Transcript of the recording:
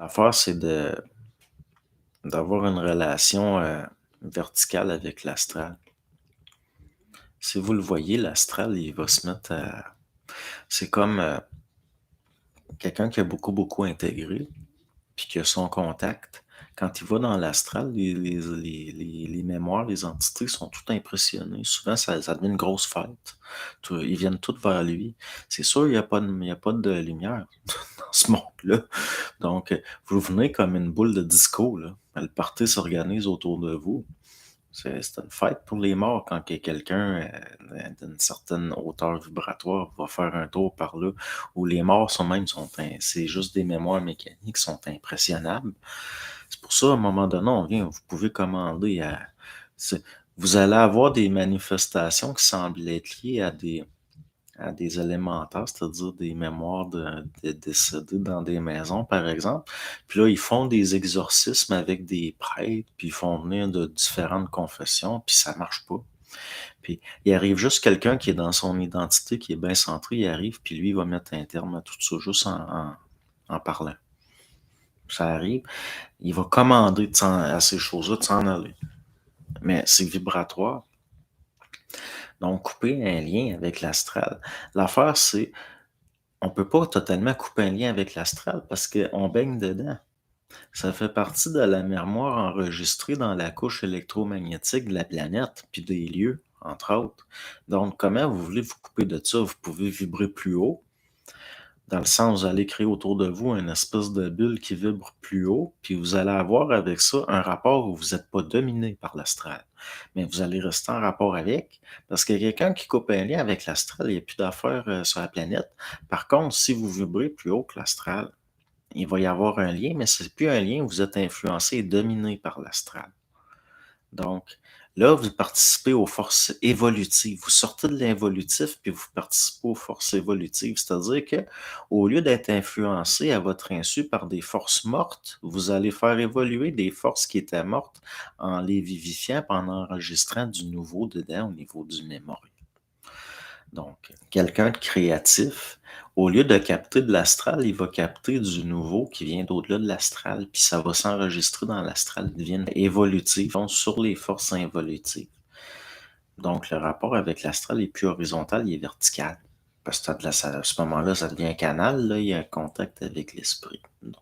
L'affaire, c'est d'avoir une relation, verticale avec l'astral. Si vous le voyez, l'astral, il va se mettre à c'est comme, quelqu'un qui a beaucoup, beaucoup intégré, puis qui a son contact. Quand il va dans l'astral, les mémoires, les entités sont toutes impressionnées. Souvent, ça devient une grosse fête. Ils viennent toutes vers lui. C'est sûr, il y a pas de lumière dans ce monde-là. Donc, vous venez comme une boule de disco, là. Le party s'organise autour de vous. C'est une fête pour les morts quand que quelqu'un d'une certaine hauteur vibratoire va faire un tour par là, où les morts c'est juste des mémoires mécaniques, sont impressionnables. C'est pour ça, à un moment donné, vous pouvez commander c'est- vous allez avoir des manifestations qui semblent être liées à des élémentaires, c'est-à-dire des mémoires de décédés dans des maisons, par exemple. Puis là, ils font des exorcismes avec des prêtres, puis ils font venir de différentes confessions, puis ça marche pas. Puis il arrive juste quelqu'un qui est dans son identité, qui est bien centré, il arrive, puis lui, il va mettre un terme à tout ça, juste en parlant. Ça arrive, il va commander à ces choses-là de s'en aller. Mais c'est vibratoire. Donc, couper un lien avec l'astral. L'affaire, c'est on peut pas totalement couper un lien avec l'astral parce qu'on baigne dedans. Ça fait partie de la mémoire enregistrée dans la couche électromagnétique de la planète, puis des lieux, entre autres. Donc, comment vous voulez vous couper de ça? Vous pouvez vibrer plus haut, dans le sens, vous allez créer autour de vous une espèce de bulle qui vibre plus haut, puis vous allez avoir avec ça un rapport où vous n'êtes pas dominé par l'astral. Mais vous allez rester en rapport avec, parce que quelqu'un qui coupe un lien avec l'astral, il n'y a plus d'affaires sur la planète. Par contre, si vous vibrez plus haut que l'astral, il va y avoir un lien, mais c'est plus un lien où vous êtes influencé et dominé par l'astral. Donc, là, vous participez aux forces évolutives. Vous sortez de l'involutif, puis vous participez aux forces évolutives. C'est-à-dire que, au lieu d'être influencé à votre insu par des forces mortes, vous allez faire évoluer des forces qui étaient mortes en les vivifiant, puis en enregistrant du nouveau dedans au niveau du mémoire. Donc, quelqu'un de créatif, au lieu de capter de l'astral, il va capter du nouveau qui vient d'au-delà de l'astral, puis ça va s'enregistrer dans l'astral, il devient évolutif, donc sur les forces involutives. Donc, le rapport avec l'astral est plus horizontal, il est vertical. Parce que à ce moment-là, ça devient un canal, là, il y a un contact avec l'esprit. Donc,